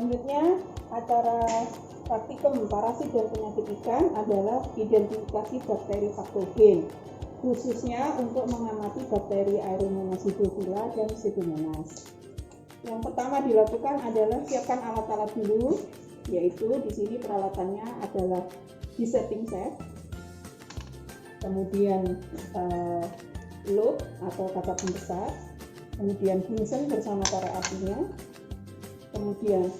Selanjutnya, acara praktikum parasit dan penyakit ikan adalah identifikasi bakteri patogen, khususnya untuk mengamati bakteri Aeromonas hydrophila dan Pseudomonas. Yang pertama dilakukan adalah siapkan alat-alat dulu, yaitu di sini peralatannya adalah desetting set, kemudian load atau kaca pembesar, kemudian Bunsen bersama korek apinya, kemudian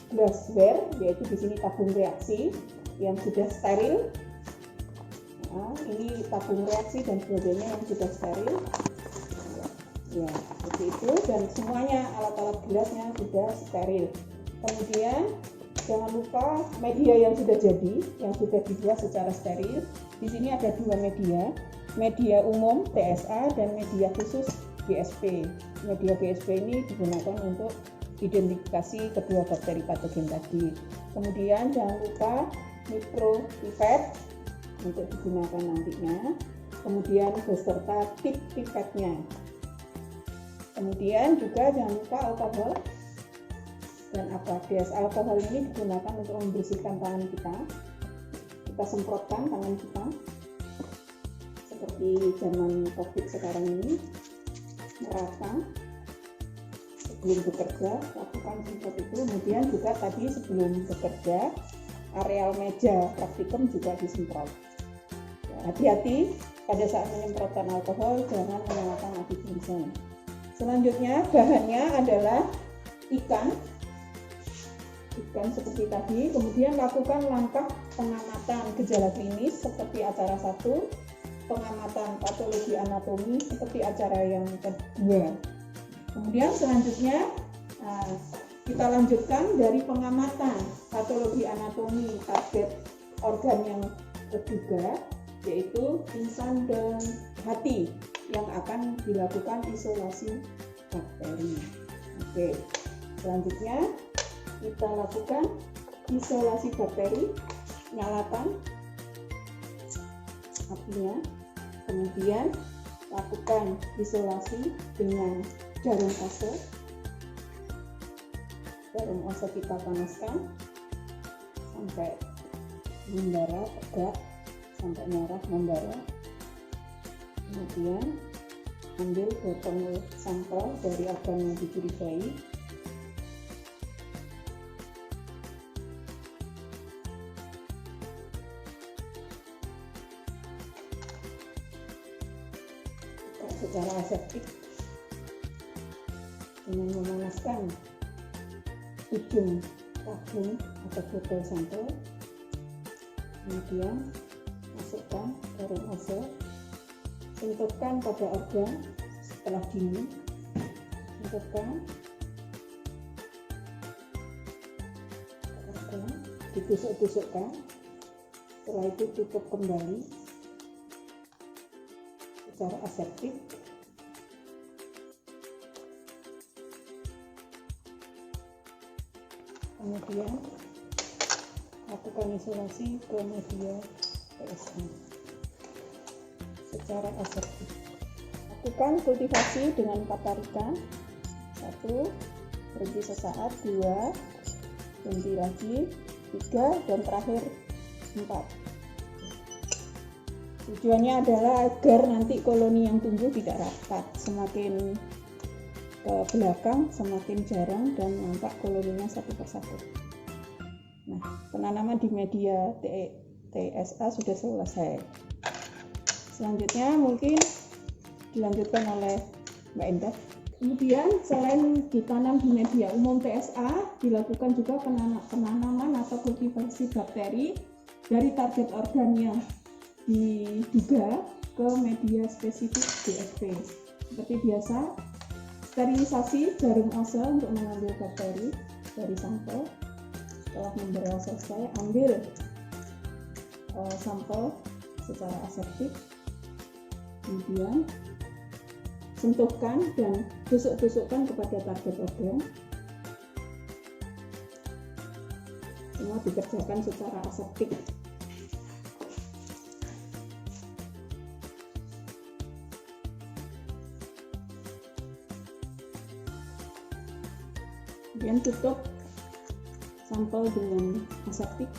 glassware, yaitu di sini tabung reaksi yang sudah steril. Nah, ini tabung reaksi dan sebagainya yang sudah steril. Ya, seperti itu, dan semuanya alat-alat gelasnya sudah steril. Kemudian jangan lupa media yang sudah jadi, yang sudah dibuat secara steril. Di sini ada dua media umum TSA dan media khusus GSP. Media GSP ini digunakan untuk identifikasi kedua bakteri patogen tadi. Kemudian jangan lupa micropipet untuk digunakan nantinya. Kemudian beserta tip pipetnya. Kemudian juga jangan lupa alkohol dan gas. Alkohol ini digunakan untuk membersihkan tangan kita. Kita semprotkan tangan kita seperti zaman COVID sekarang ini, merata sebelum bekerja, lakukan semprot itu. Kemudian juga tadi sebelum bekerja, areal meja praktikum juga disemprot. Ya, hati-hati pada saat menyemprotkan alkohol, jangan menggunakan api Bunsen. Selanjutnya bahannya adalah ikan seperti tadi. Kemudian lakukan langkah pengamatan gejala klinis seperti acara 1, pengamatan patologi anatomi seperti acara yang kedua. Kemudian selanjutnya kita lanjutkan dari pengamatan patologi anatomi target organ yang ketiga, yaitu insan dan hati, yang akan dilakukan isolasi bakteri. Oke, selanjutnya kita lakukan isolasi bakteri, nyalakan apinya, kemudian lakukan isolasi dengan jarum ose. Jarum ose kita panaskan sampai membara, tegak, sampai merah membara. Kemudian ambil botol sampel dari organ yang dicurigai. Secara aseptik dengan memanaskan ujung tabung atau botol sampel, kemudian masukkan jarum ose, sentuhkan pada organ setelah dingin, sentuhkan organ, ditusuk-tusukkan, setelah itu tutup kembali secara aseptik. Kemudian lakukan isolasi ke media TSA secara aseptik. Lakukan kultivasi dengan patarikan. 1, berhenti sesaat. 2, berhenti lagi. 3, dan terakhir 4. Tujuannya adalah agar nanti koloni yang tumbuh tidak rapat. Semakin ke belakang semakin jarang dan nampak koloninya satu persatu. Nah, penanaman di media TSA sudah selesai. Selanjutnya mungkin dilanjutkan oleh Mbak Endah. Kemudian selain ditanam di media umum TSA, dilakukan juga penanaman atau kultivasi bakteri dari target organ yang diduga ke media spesifik GSP. Seperti biasa, sterilisasi jarum ose untuk mengambil bakteri dari sampel. Setelah membara selesai, ambil sampel secara aseptik, kemudian sentuhkan dan tusuk-tusukkan kepada target organ. Semua dikerjakan secara aseptik. Kemudian tutup sampel dengan aseptik.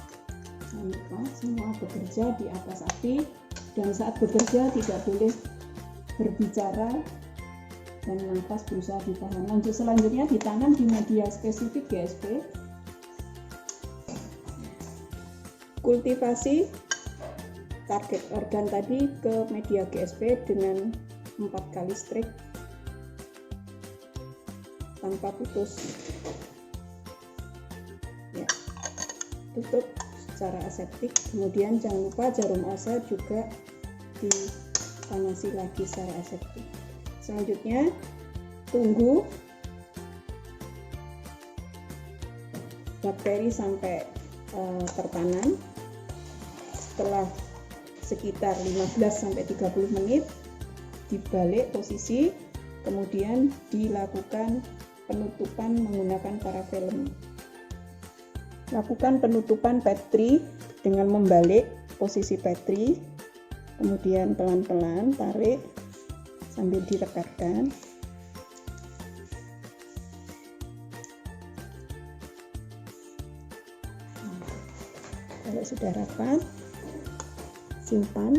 Jangan lupa semua bekerja di atas api, dan saat bekerja tidak boleh berbicara dan nafas berusaha ditahan. Lanjut selanjutnya ditanam di media spesifik GSP. Kultivasi target organ tadi ke media GSP dengan 4 kali strik tanpa putus. Ya, tutup secara aseptik. Kemudian jangan lupa jarum asa juga dipanasi lagi secara aseptik. Selanjutnya tunggu bakteri sampai tertanam. Setelah sekitar 15-30 menit dibalik posisi, kemudian dilakukan penutupan menggunakan parafilm. Lakukan penutupan petri dengan membalik posisi petri, kemudian pelan-pelan tarik sambil direkatkan. Kalau sudah rapat, simpan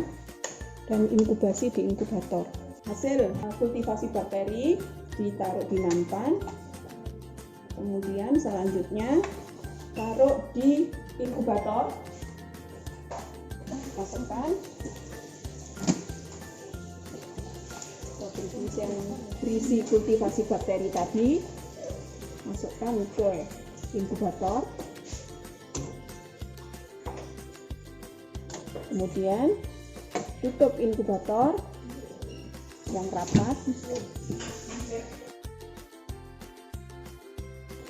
dan inkubasi di inkubator. Hasil kultivasi bakteri ditaruh di nampan, kemudian selanjutnya taruh di inkubator, masukkan yang berisi kultivasi bakteri tadi, masukkan ke inkubator. Kemudian tutup inkubator yang rapat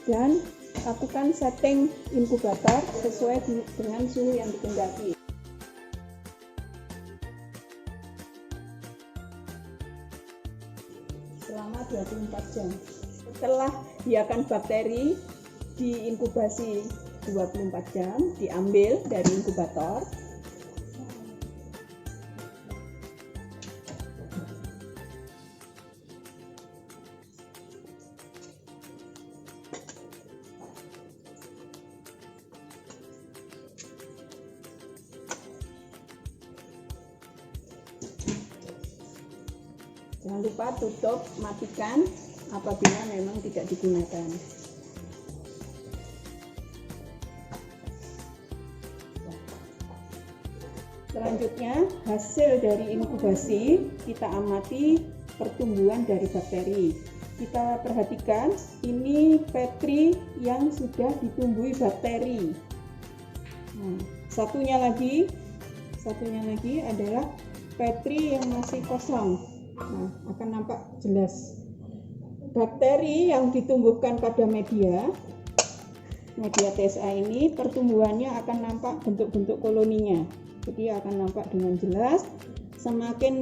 dan lakukan setting inkubator sesuai dengan suhu yang dikehendaki. Selama 24 jam. Setelah biarkan bakteri diinkubasi 24 jam, diambil dari inkubator. Jangan lupa tutup, matikan apabila memang tidak digunakan. Selanjutnya, hasil dari inkubasi kita amati pertumbuhan dari bakteri. Kita perhatikan ini petri yang sudah ditumbuhi bakteri. Nah, satunya lagi adalah petri yang masih kosong. Nah, akan nampak jelas bakteri yang ditumbuhkan pada media TSA ini, pertumbuhannya akan nampak bentuk-bentuk koloninya. Jadi akan nampak dengan jelas. Semakin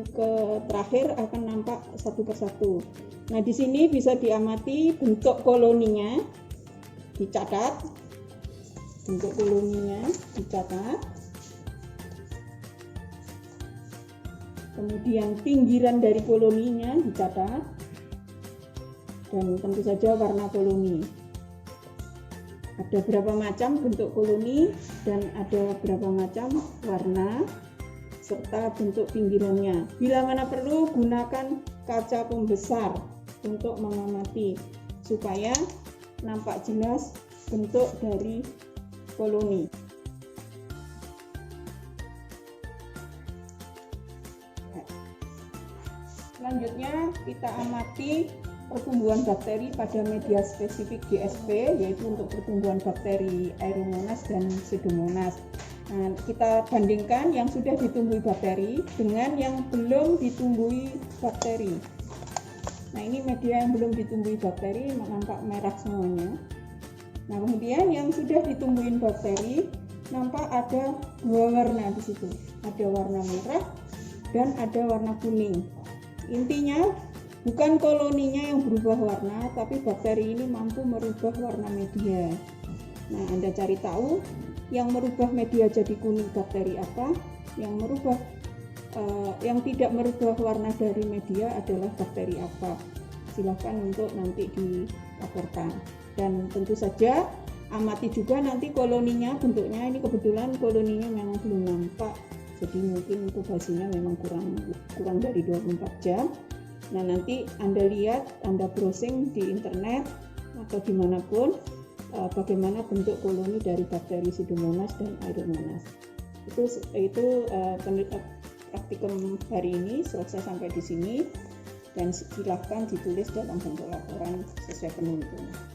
ke terakhir akan nampak satu persatu. Nah, di sini bisa diamati bentuk koloninya, dicatat. Bentuk koloninya dicatat. Kemudian pinggiran dari koloninya dicatat, dan tentu saja warna koloni. Ada berapa macam bentuk koloni dan ada berapa macam warna serta bentuk pinggirannya. Bila mana perlu, gunakan kaca pembesar untuk mengamati supaya nampak jelas bentuk dari koloni. Selanjutnya kita amati pertumbuhan bakteri pada media spesifik GSP, yaitu untuk pertumbuhan bakteri Aeromonas dan Pseudomonas. Nah, kita bandingkan yang sudah ditumbuhi bakteri dengan yang belum ditumbuhi bakteri. Nah, ini media yang belum ditumbuhi bakteri nampak merah semuanya. Nah, kemudian yang sudah ditumbuhin bakteri nampak ada dua warna di situ. Ada warna merah dan ada warna kuning. Intinya bukan koloninya yang berubah warna, tapi bakteri ini mampu merubah warna media. Nah, Anda cari tahu yang merubah media jadi kuning bakteri apa, yang tidak merubah warna dari media adalah bakteri apa. silahkan untuk nanti dilaporkan. Dan tentu saja amati juga nanti koloninya, bentuknya ini kebetulan koloninya memang belum nampak, jadi mungkin inkubasinya memang kurang dari 24 jam. Nah, nanti Anda lihat, Anda browsing di internet atau dimanapun bagaimana bentuk koloni dari bakteri Pseudomonas dan Aeromonas. Itu praktikum hari ini selesai sampai di sini, dan silahkan ditulis dalam bentuk laporan sesuai penuntut.